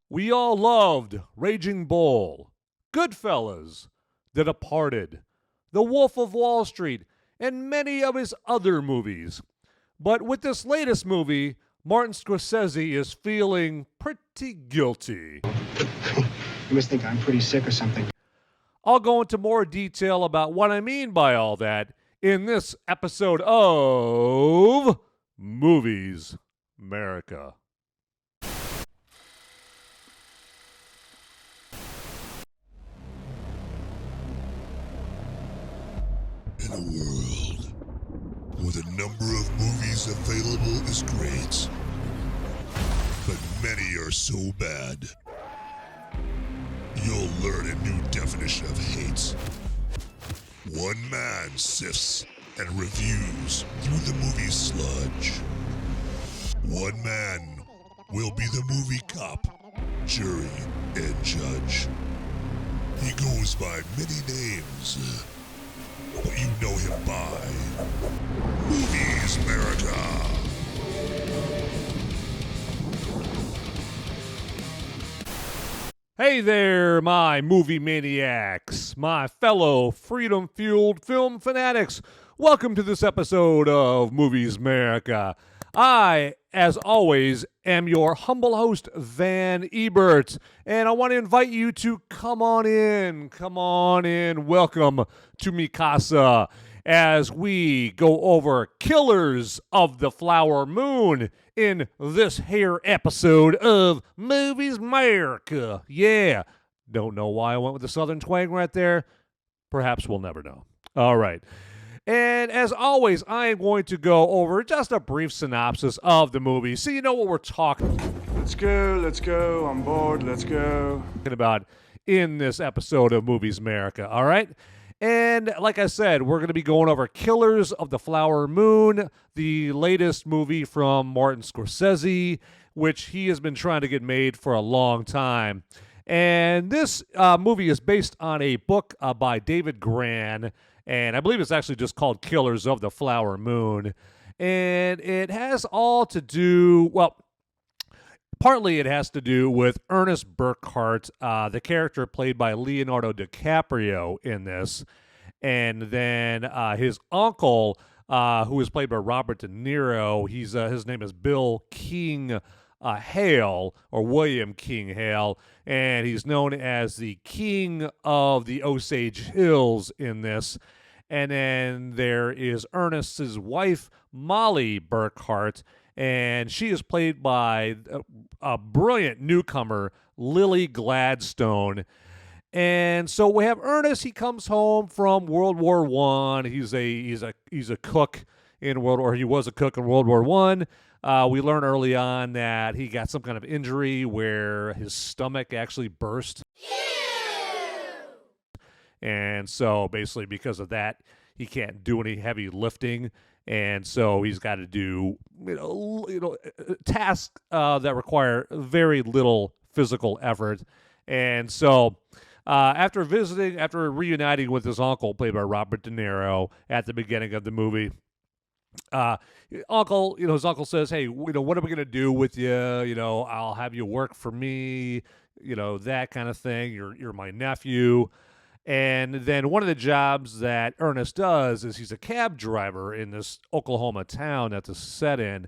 We all loved Raging Bull, Goodfellas, The Departed, The Wolf of Wall Street, and many of his other movies. But with this latest movie, Martin Scorsese is feeling pretty guilty. You must think I'm pretty sick or something. I'll go into more detail about what I mean by all that in this episode of Movies Merica. In a world where the number of movies available is great, but many are so bad, you'll learn a new definition of hate. One man sifts and reviews through the movie sludge. One man will be the movie cop, jury, and judge. He goes by many names, but you know him by Movies Merica. Hey there, my movie maniacs, my fellow freedom-fueled film fanatics. Welcome to this episode of Movies Merica. I, as always, am your humble host, Van Ebert, and I want to invite you to come on in, welcome to mi casa, as we go over Killers of the Flower Moon in this here episode of Movies Merica. Yeah, don't know why I went with the southern twang right there. Perhaps we'll never know. All right. And as always, I am going to go over just a brief synopsis of the movie so you know what we're talking Let's go, I'm bored, let's go. about in this episode of Movies Merica, all right? And like I said, we're going to be going over Killers of the Flower Moon, the latest movie from Martin Scorsese, which he has been trying to get made for a long time. And this movie is based on a book by David Grann, and I believe it's actually just called Killers of the Flower Moon. And it has all to do, well, partly it has to do with Ernest Burkhart, the character played by Leonardo DiCaprio in this. And then his uncle, who is played by Robert De Niro, his name is Bill King Hale, or William King Hale, and he's known as the King of the Osage Hills in this. And then there is Ernest's wife, Mollie Burkhart, and she is played by a brilliant newcomer, Lily Gladstone. And so we have Ernest. He comes home from World War I. He's a cook in World War. He was a cook in World War I. We learn early on that he got some kind of injury where his stomach actually burst. And so basically because of that, he can't do any heavy lifting. And so he's got to do tasks that require very little physical effort. And so after reuniting with his uncle, played by Robert De Niro, at the beginning of the movie, his uncle says, "Hey, what are we going to do with you? I'll have you work for me, that kind of thing. You're my nephew." And then one of the jobs that Ernest does is he's a cab driver in this Oklahoma town that this is set in.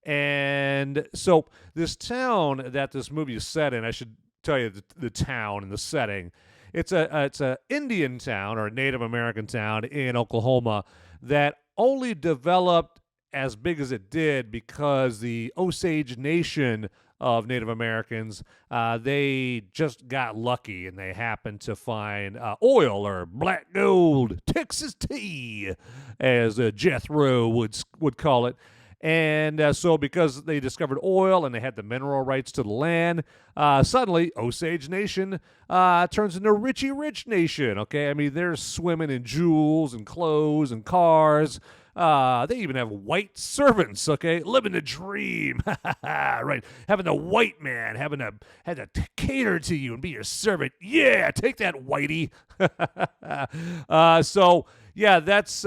And so this town that this movie is set in, I should tell you the town and the setting. It's a Indian town, or a Native American town in Oklahoma that only developed as big as it did because the Osage Nation of Native Americans, they just got lucky and they happened to find oil, or black gold, Texas tea, as Jethro would call it. And so because they discovered oil and they had the mineral rights to the land, suddenly Osage Nation turns into Richie Rich Nation, okay? I mean, they're swimming in jewels and clothes and cars. They even have white servants, okay? Living the dream, right? Having the white man had to cater to you and be your servant. Yeah, take that, whitey. So those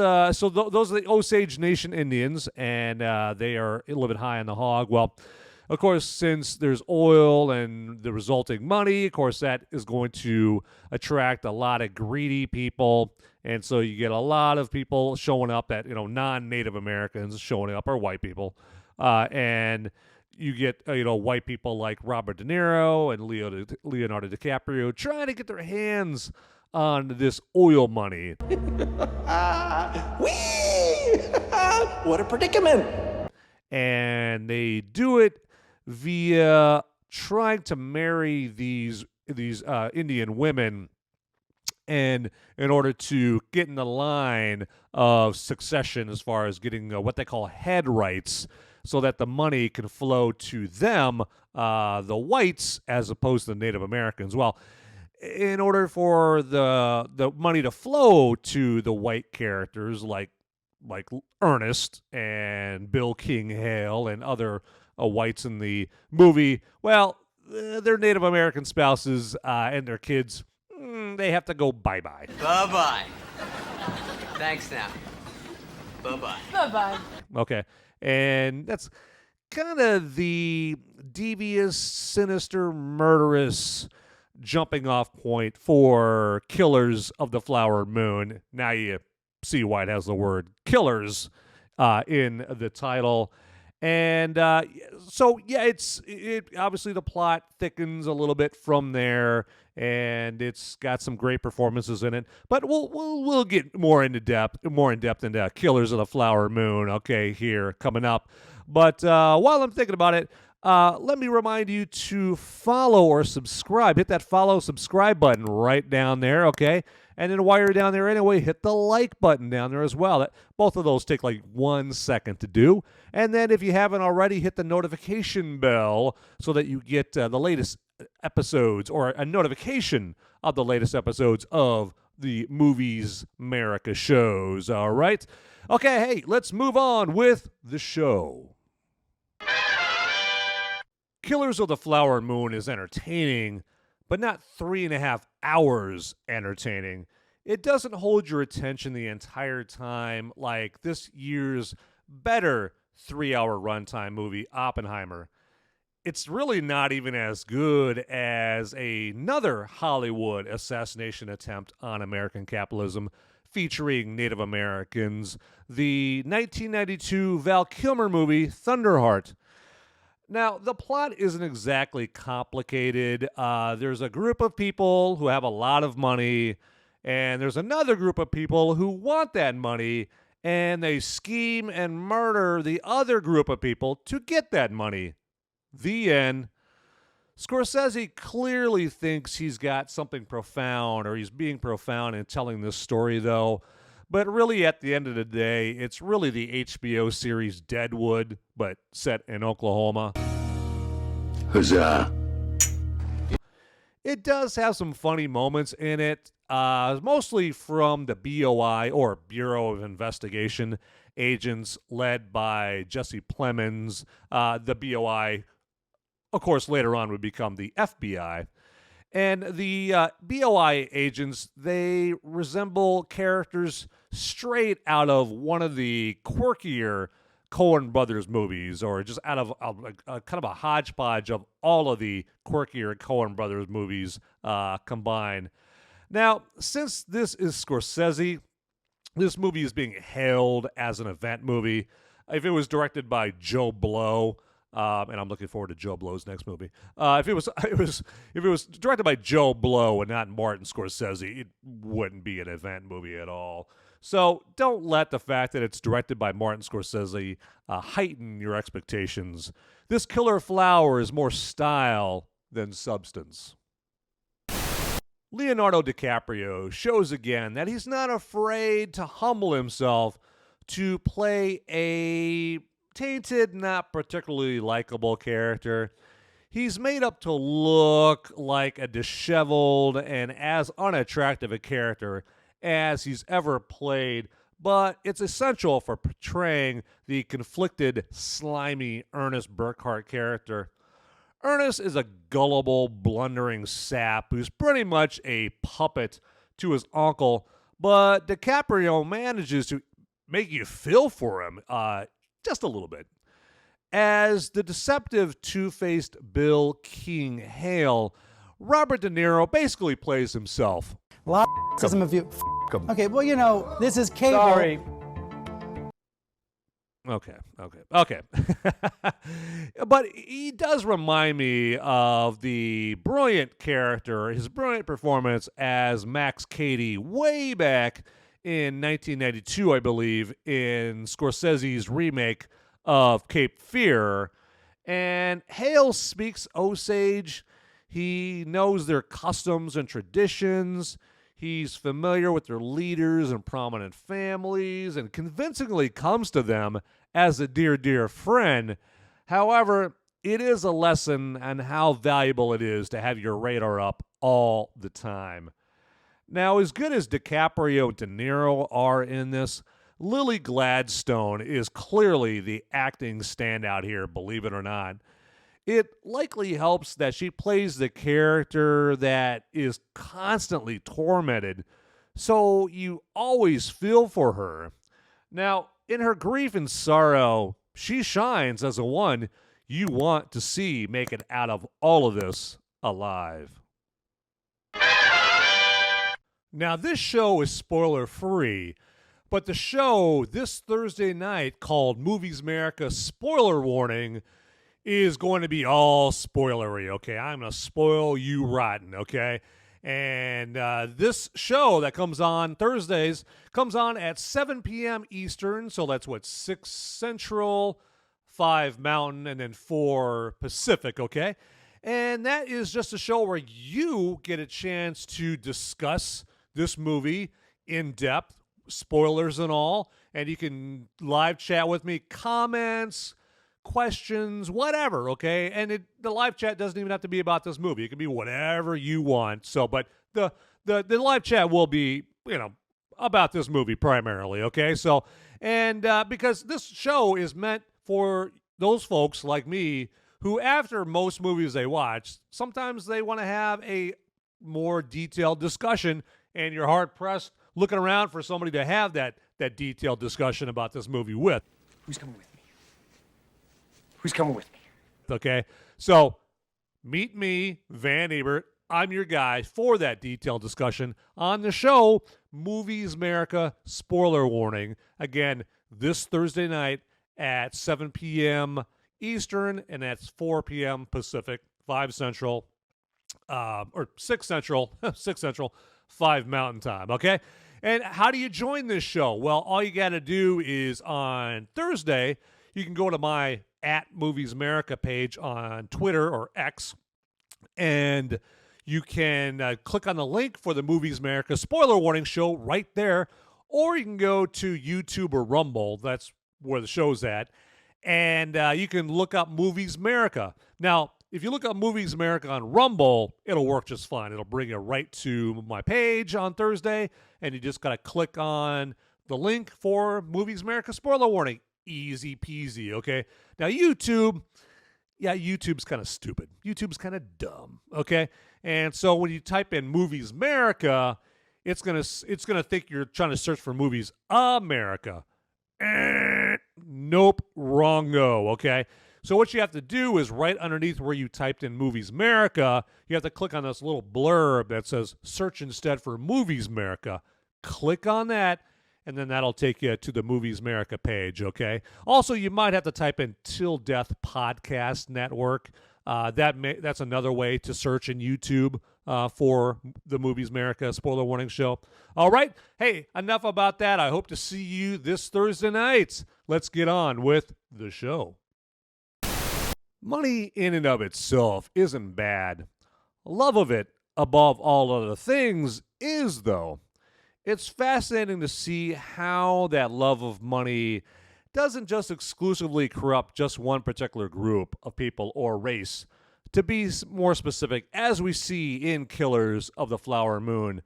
are the Osage Nation Indians, and they are living high on the hog. Well, of course, since there's oil and the resulting money, of course, that is going to attract a lot of greedy people. And so you get a lot of people showing up that, non-Native Americans showing up, or white people. And you get, white people like Robert De Niro and Leonardo DiCaprio trying to get their hands on this oil money. Whee! What a predicament! And they do it via trying to marry these Indian women, and in order to get in the line of succession as far as getting what they call head rights, so that the money can flow to them, the whites, as opposed to the Native Americans. Well, in order for the money to flow to the white characters like Ernest and Bill King Hale and other whites in the movie, well, their Native American spouses and their kids, they have to go bye-bye. Bye-bye. Thanks now. Bye-bye. Bye-bye. Okay. And that's kind of the devious, sinister, murderous jumping off point for Killers of the Flower Moon. Now you see why it has the word killers in the title. And so, yeah, it obviously the plot thickens a little bit from there, and it's got some great performances in it. But we'll get more in depth into Killers of the Flower Moon, okay, here coming up. But while I'm thinking about it, let me remind you to follow or subscribe. Hit that follow, subscribe button right down there, okay? And then while you're down there anyway, hit the like button down there as well. Both of those take like 1 second to do. And then if you haven't already, hit the notification bell so that you get the latest episodes, or a notification of the latest episodes of the Movies Merica shows, all right? Okay, hey, let's move on with the show. Killers of the Flower Moon is entertaining, but not 3.5 hours entertaining. It doesn't hold your attention the entire time like this year's better 3-hour runtime movie, Oppenheimer. It's really not even as good as another Hollywood assassination attempt on American capitalism featuring Native Americans, the 1992 Val Kilmer movie, Thunderheart. Now, the plot isn't exactly complicated. There's a group of people who have a lot of money, and there's another group of people who want that money, and they scheme and murder the other group of people to get that money. The end. Scorsese clearly thinks he's got something profound, or he's being profound in telling this story, though. But really, at the end of the day, it's really the HBO series Deadwood, but set in Oklahoma. Huzzah. It does have some funny moments in it, mostly from the BOI, or Bureau of Investigation, agents led by Jesse Plemons. The BOI, of course, later on would become the FBI. And the BOI agents, they resemble characters straight out of one of the quirkier Coen Brothers movies, or just out of a kind of a hodgepodge of all of the quirkier Coen Brothers movies combined. Now, since this is Scorsese, this movie is being hailed as an event movie. If it was directed by Joe Blow, and I'm looking forward to Joe Blow's next movie. If it was directed by Joe Blow and not Martin Scorsese, it wouldn't be an event movie at all. So don't let the fact that it's directed by Martin Scorsese heighten your expectations. This Killer Flower is more style than substance. Leonardo DiCaprio shows again that he's not afraid to humble himself to play a tainted, not particularly likable character. He's made up to look like a disheveled and as unattractive a character as he's ever played, but it's essential for portraying the conflicted, slimy Ernest Burkhart character. Ernest is a gullible, blundering sap who's pretty much a puppet to his uncle, but DiCaprio manages to make you feel for him just a little bit. As the deceptive two-faced Bill King Hale, Robert De Niro basically plays himself. A lot of system of you. Okay, well, you know, this is cable. Sorry. Okay. But he does remind me of the brilliant character, his brilliant performance as Max Cady way back in 1992, I believe, in Scorsese's remake of Cape Fear. And Hale speaks Osage. He knows their customs and traditions. He's familiar with their leaders and prominent families and convincingly comes to them as a dear, dear friend. However, it is a lesson on how valuable it is to have your radar up all the time. Now, as good as DiCaprio and De Niro are in this, Lily Gladstone is clearly the acting standout here, believe it or not. It likely helps that she plays the character that is constantly tormented, so you always feel for her. Now, in her grief and sorrow, she shines as the one you want to see make it out of all of this alive. Now, this show is spoiler-free, but the show this Thursday night called Movies Merica Spoiler Warning is going to be all spoilery, okay? I'm going to spoil you rotten, okay? And this show that comes on Thursdays comes on at 7 p.m. Eastern, so that's 6 Central, 5 Mountain, and then 4 Pacific, okay? And that is just a show where you get a chance to discuss this movie in depth, spoilers and all, and you can live chat with me, comments, questions, whatever, okay? And the live chat doesn't even have to be about this movie. It can be whatever you want. So, but the live chat will be, about this movie primarily, okay? So, and because this show is meant for those folks like me who, after most movies they watch, sometimes they want to have a more detailed discussion, and you're hard-pressed looking around for somebody to have that detailed discussion about this movie with. Who's coming with me? Who's coming with me? Okay, so meet me, Van Ebert. I'm your guy for that detailed discussion on the show, Movies Merica Spoiler Warning. Again, this Thursday night at 7 p.m. Eastern, and that's 4 p.m. Pacific, 5 Central, or 6 Central, 6 Central, 5 Mountain Time, okay? And how do you join this show? Well, all you got to do is on Thursday, you can go to my @MoviesMerica page on Twitter or X, and you can click on the link for the Movies Merica Spoiler Warning show right there, or you can go to YouTube or Rumble. That's where the show's at, and you can look up Movies Merica. Now, if you look up Movies Merica on Rumble, it'll work just fine. It'll bring you right to my page on Thursday, and you just got to click on the link for Movies Merica Spoiler Warning. Easy peasy, okay? Now, YouTube's kind of stupid. YouTube's kind of dumb, okay? And so when you type in Movies Merica, it's gonna think you're trying to search for Movies America. Nope, wrong-o, okay? So what you have to do is right underneath where you typed in Movies Merica, you have to click on this little blurb that says search instead for Movies Merica. Click on that, and then that'll take you to the Movies Merica page, okay? Also, you might have to type in Till Death Podcast Network. That's another way to search in YouTube for the Movies Merica Spoiler Warning show. All right. Hey, enough about that. I hope to see you this Thursday night. Let's get on with the show. Money in and of itself isn't bad. Love of it, above all other things, is, though. It's fascinating to see how that love of money doesn't just exclusively corrupt just one particular group of people or race. To be more specific, as we see in Killers of the Flower Moon,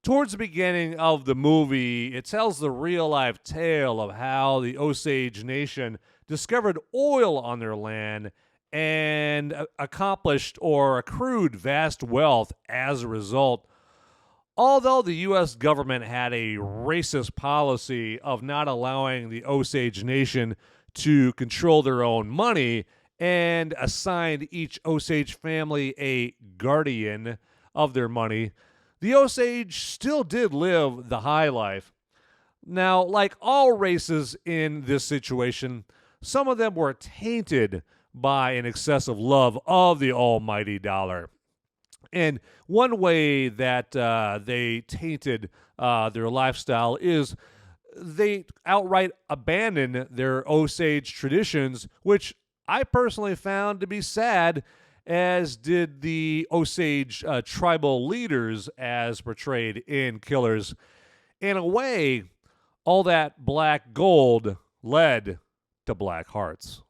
towards the beginning of the movie, it tells the real-life tale of how the Osage Nation discovered oil on their land and accomplished or accrued vast wealth as a result. Although the U.S. government had a racist policy of not allowing the Osage Nation to control their own money and assigned each Osage family a guardian of their money, the Osage still did live the high life. Now, like all races in this situation, some of them were tainted by an excessive love of the almighty dollar. And one way that they tainted their lifestyle is they outright abandoned their Osage traditions, which I personally found to be sad, as did the Osage tribal leaders as portrayed in Killers. In a way, all that black gold led to black hearts.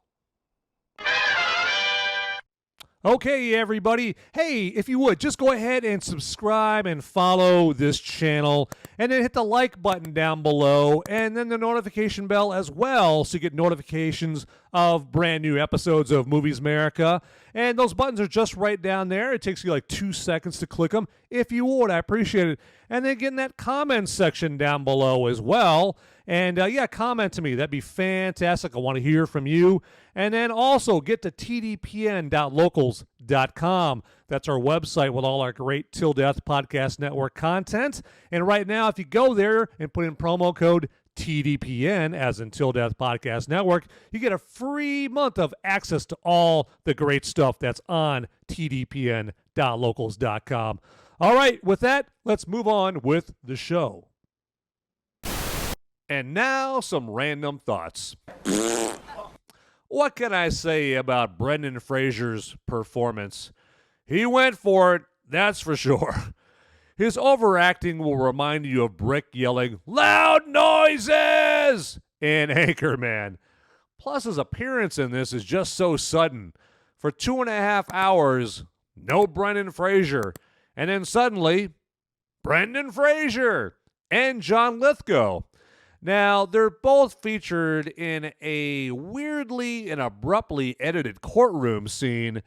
Okay, everybody. Hey, if you would, just go ahead and subscribe and follow this channel, and then hit the like button down below, and then the notification bell as well, so you get notifications of brand new episodes of Movies Merica. And those buttons are just right down there. It takes you like 2 seconds to click them. If you would, I appreciate it. And then get in that comment section down below as well. And yeah, comment to me. That'd be fantastic. I want to hear from you. And then also get to tdpn.locals.com. That's our website with all our great Till Death Podcast Network content. And right now, if you go there and put in promo code TDPN, as in Till Death Podcast Network, you get a free month of access to all the great stuff that's on tdpn.locals.com. All right, with that, let's move on with the show. And now, some random thoughts. What can I say about Brendan Fraser's performance? He went for it, that's for sure. His overacting will remind you of Brick yelling, "Loud noises!" in Anchorman. Plus, his appearance in this is just so sudden. For 2.5 hours, no Brendan Fraser. And then suddenly, Brendan Fraser and John Lithgow. Now, they're both featured in a weirdly and abruptly edited courtroom scene.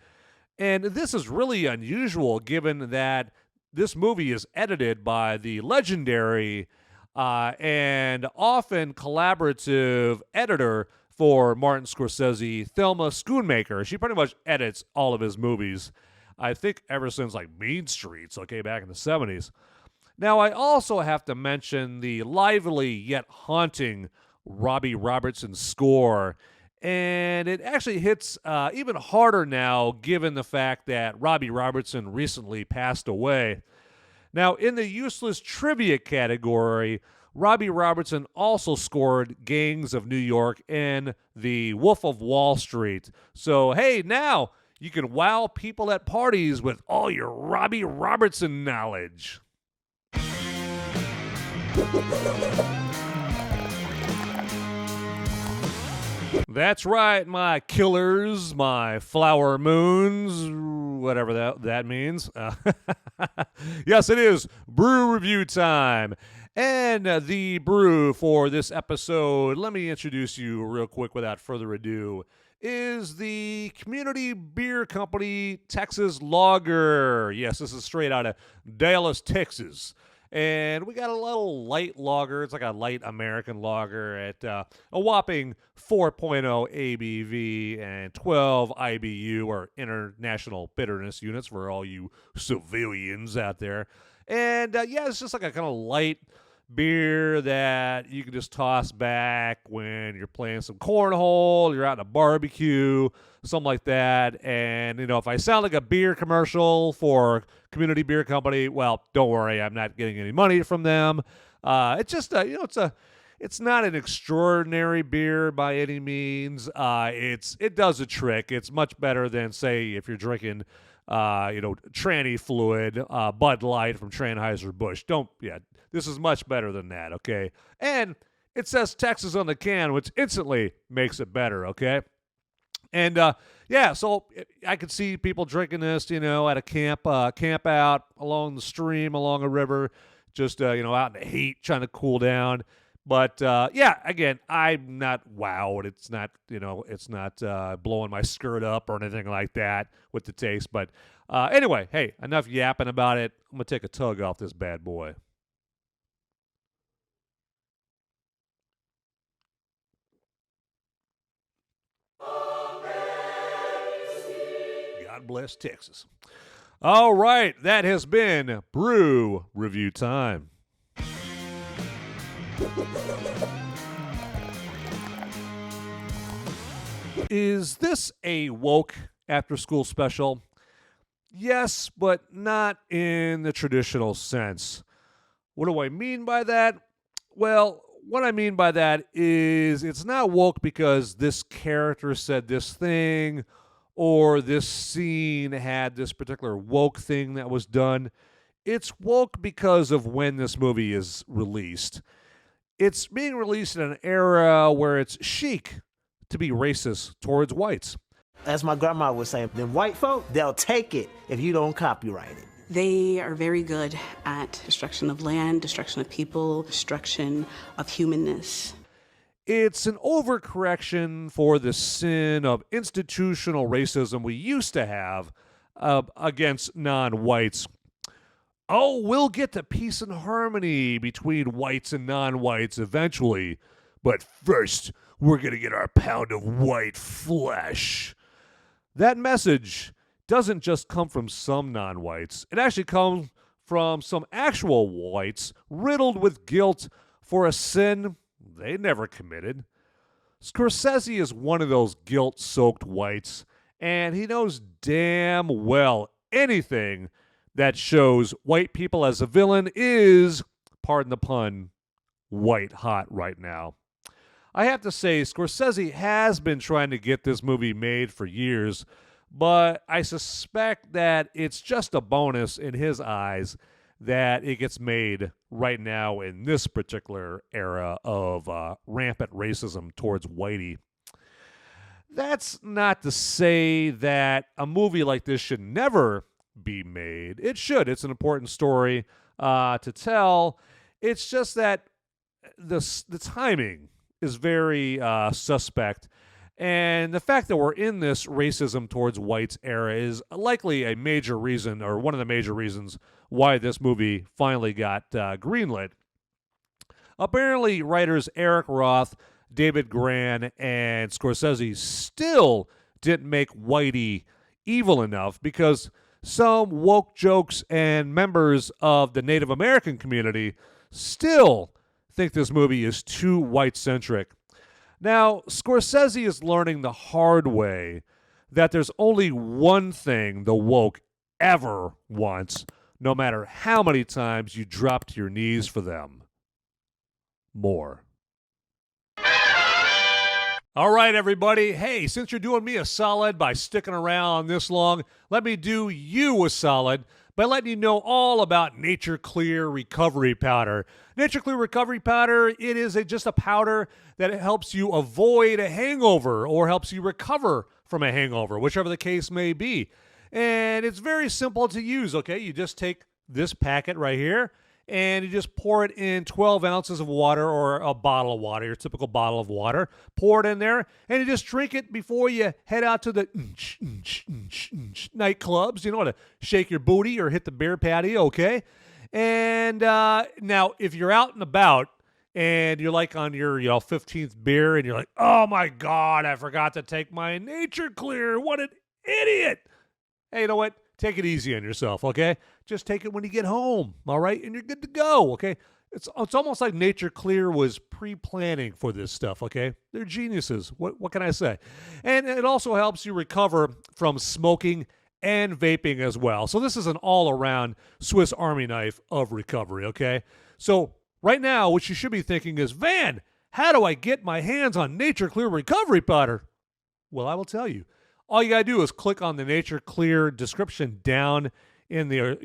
And this is really unusual given that this movie is edited by the legendary and often collaborative editor for Martin Scorsese, Thelma Schoonmaker. She pretty much edits all of his movies, I think ever since like Mean Streets, okay, back in the 70s. Now, I also have to mention the lively yet haunting Robbie Robertson score. And it actually hits even harder now, given the fact that Robbie Robertson recently passed away. Now, in the useless trivia category, Robbie Robertson also scored Gangs of New York and The Wolf of Wall Street. So, hey, now you can wow people at parties with all your Robbie Robertson knowledge. That's right, my killers, my flower moons, whatever that means. Yes, it is brew review time. And the brew for this episode, let me introduce you real quick without further ado, is the Community Beer Company Texas Lager. Yes, this is straight out of Dallas, Texas. And we got a little light lager. It's like a light American lager at a whopping 4.0 ABV and 12 IBU, or international bitterness units for all you civilians out there. And yeah, it's just like a kind of light beer that you can just toss back when you're playing some cornhole, you're out at a barbecue, something like that. And, you know, if I sound like a beer commercial for Community Beer Company, well, don't worry, I'm not getting any money from them. It's just, you know, it's not an extraordinary beer by any means. It does a trick. It's much better than, say, if you're drinking, you know, tranny fluid, Bud Light from Anheuser-Busch. This is much better than that, okay? And it says Texas on the can, which instantly makes it better, okay? And, yeah, so I could see people drinking this, you know, at a camp out along the stream, along a river, just, you know, out in the heat, trying to cool down. But, yeah, again, I'm not wowed. It's not, you know, it's not blowing my skirt up or anything like that with the taste. But anyway, hey, enough yapping about it. I'm going to take a tug off this bad boy. God bless Texas. All right, that has been Brew Review Time. Is this a woke after-school special? Yes, but not in the traditional sense. What do I mean by that? Well, what I mean by that is it's not woke because this character said this thing or this scene had this particular woke thing that was done. It's woke because of when this movie is released. It's being released in an era where it's chic to be racist towards whites. As my grandma was saying, the white folk, they'll take it if you don't copyright it. They are very good at destruction of land, destruction of people, destruction of humanness. It's an overcorrection for the sin of institutional racism we used to have against non-whites. Oh, we'll get to peace and harmony between whites and non-whites eventually, but first, we're going to get our pound of white flesh. That message doesn't just come from some non-whites. It actually comes from some actual whites riddled with guilt for a sin they never committed. Scorsese is one of those guilt-soaked whites, and he knows damn well anything that shows white people as a villain is, pardon the pun, white hot right now. I have to say, Scorsese has been trying to get this movie made for years, but I suspect that it's just a bonus in his eyes that it gets made right now in this particular era of rampant racism towards whitey. That's not to say that a movie like this should never be made. It should. It's an important story to tell. It's just that the timing is very suspect. And the fact that we're in this racism towards whites era is likely a major reason, or one of the major reasons, why this movie finally got greenlit. Apparently, writers Eric Roth, David Gran, and Scorsese still didn't make whitey evil enough because some woke jokes and members of the Native American community still think this movie is too white-centric. Now, Scorsese is learning the hard way that there's only one thing the woke ever wants, no matter how many times you drop to your knees for them. More. All right, everybody. Hey, since you're doing me a solid by sticking around this long, let me do you a solid by letting you know all about Nature Clear Recovery Powder. Nature Clear Recovery Powder, it is just a powder that helps you avoid a hangover or helps you recover from a hangover, whichever the case may be. And it's very simple to use, okay? You just take this packet right here and you just pour it in 12 ounces of water or a bottle of water, your typical bottle of water. Pour it in there, and you just drink it before you head out to the nightclubs, you know, to shake your booty or hit the beer patio, okay? And now, if you're out and about and you're like on your 15th beer and you're like, oh my God, I forgot to take my Nature Clear. What an idiot. Hey, you know what? Take it easy on yourself, okay? Just take it when you get home, all right? And you're good to go, okay? It's almost like Nature Clear was pre-planning for this stuff, okay? They're geniuses. What can I say? And it also helps you recover from smoking and vaping as well. So this is an all-around Swiss Army knife of recovery, okay? So right now, what you should be thinking is, Van, how do I get my hands on Nature Clear Recovery Powder? Well, I will tell you. All you got to do is click on the Nature Clear description down in the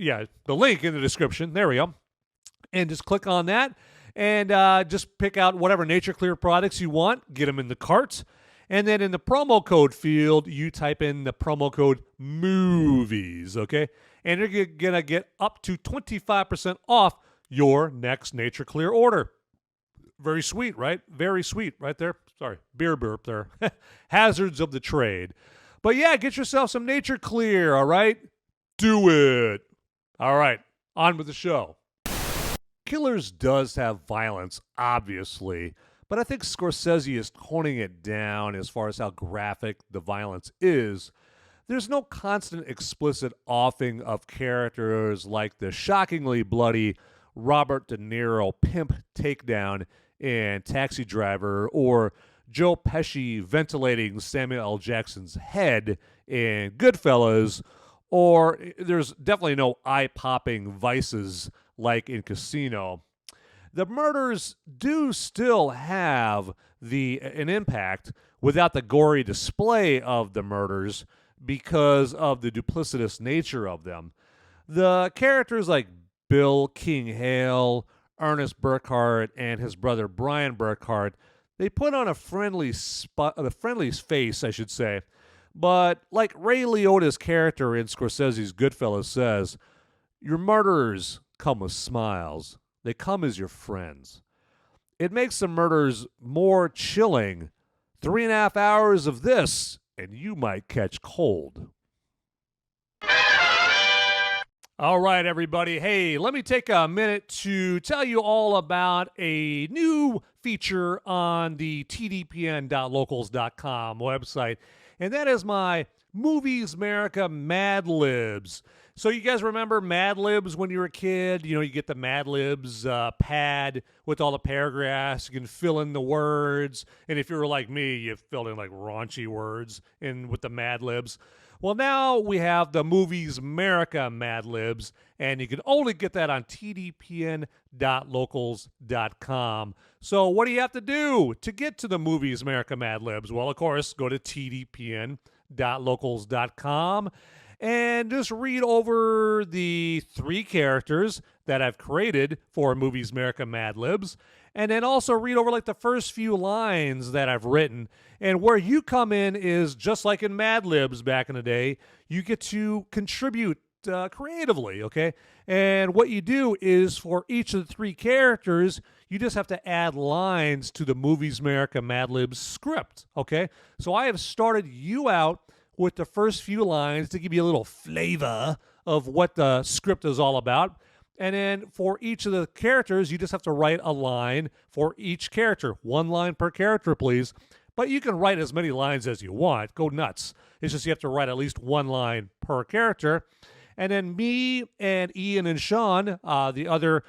link in the description. There we go. And just click on that and just pick out whatever Nature Clear products you want. Get them in the cart. And then in the promo code field, you type in the promo code MOVIES, okay? And you're going to get up to 25% off your next Nature Clear order. Very sweet, right? Very sweet right there. Sorry, beer burp there. Hazards of the trade. But yeah, get yourself some Nature Clear, all right? Do it. All right, on with the show. Killers does have violence, obviously, but I think Scorsese is toning it down as far as how graphic the violence is. there's no constant explicit offing of characters like the shockingly bloody Robert De Niro pimp takedown in Taxi Driver, or Joe Pesci ventilating Samuel L. Jackson's head in Goodfellas, or there's definitely no eye-popping vices like in Casino. The murders do still have an impact without the gory display of the murders because of the duplicitous nature of them. The characters like Bill King Hale, Ernest Burkhart, and his brother Brian Burkhart, they put on a friendly face, I should say. But like Ray Liotta's character in Scorsese's Goodfellas says, your murderers come with smiles. They come as your friends. It makes the murders more chilling. 3.5 hours of this, and you might catch cold. All right, everybody. Hey, let me take a minute to tell you all about a new feature on the tdpn.locals.com website, and that is my Movies Merica Mad Libs. So you guys remember Mad Libs when you were a kid? You know, you get the Mad Libs pad with all the paragraphs. You can fill in the words. And if you were like me, you filled in like raunchy words in with the Mad Libs. Well, now we have the Movies Merica Mad Libs, and you can only get that on tdpn.locals.com. So what do you have to do to get to the Movies Merica Mad Libs? Well, of course, go to tdpn.locals.com and just read over the 3 characters that I've created for Movies Merica Mad Libs, and then also read over like the first few lines that I've written. And where you come in is just like in Mad Libs back in the day, you get to contribute creatively, okay? And what you do is for each of the 3 characters, you just have to add lines to the Movies Merica Mad Libs script, okay? So I have started you out with the first few lines to give you a little flavor of what the script is all about. And then for each of the characters, you just have to write a line for each character. 1 line per character, please. But you can write as many lines as you want. Go nuts. It's just you have to write at least 1 line per character. And then me and Ian and Sean, the other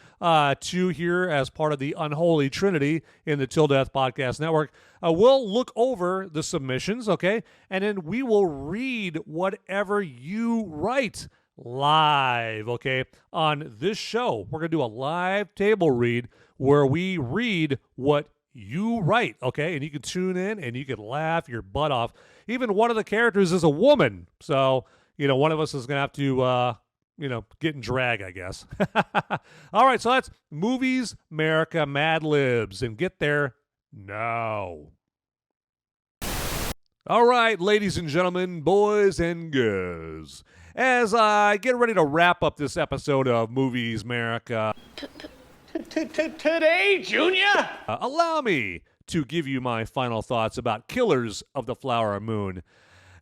2 here as part of the unholy trinity in the Till Death Podcast Network, we'll look over the submissions, okay? And then we will read whatever you write live, okay, on this show. We're going to do a live table read where we read what you write, okay? And you can tune in and you can laugh your butt off. Even one of the characters is a woman, so you know, one of us is going to have to, get in drag, I guess. All right, so that's Movies Merica Mad Libs, and get there now. All right, ladies and gentlemen, boys and girls, as I get ready to wrap up this episode of Movies Merica Today, Junior? allow me to give you my final thoughts about Killers of the Flower Moon.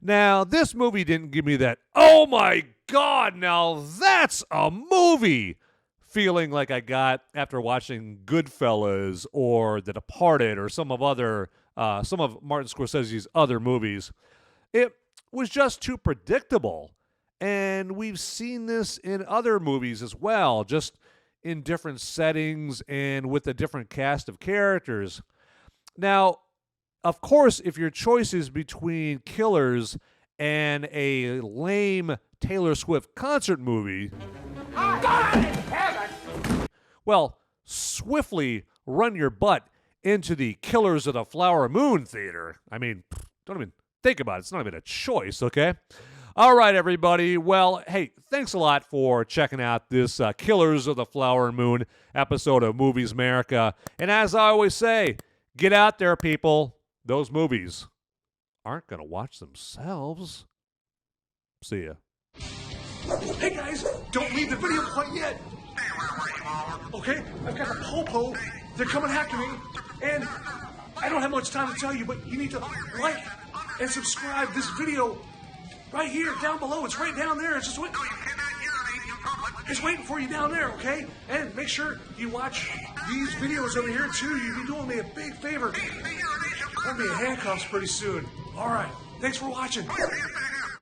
Now, this movie didn't give me that, oh my God, now that's a movie feeling like I got after watching Goodfellas or The Departed or some of Martin Scorsese's other movies. It was just too predictable. And we've seen this in other movies as well, just in different settings and with a different cast of characters. Now, of course, if your choice is between Killers and a lame Taylor Swift concert movie, well, swiftly run your butt into the Killers of the Flower Moon theater. I mean, don't even think about it. It's not even a choice, okay? All right, everybody. Well, hey, thanks a lot for checking out this Killers of the Flower Moon episode of Movies Merica. And as I always say, get out there, people. Those movies aren't going to watch themselves. See ya. Hey guys, don't leave the video quite yet. Okay, I've got the popo. They're coming after me, and I don't have much time to tell you, but you need to like and subscribe this video right here, down below. It's right down there. It's just waiting. It's waiting for you down there, okay? And make sure you watch these videos over here too. You'll be doing me a big favor. I'll be in handcuffs pretty soon. All right. Thanks for watching.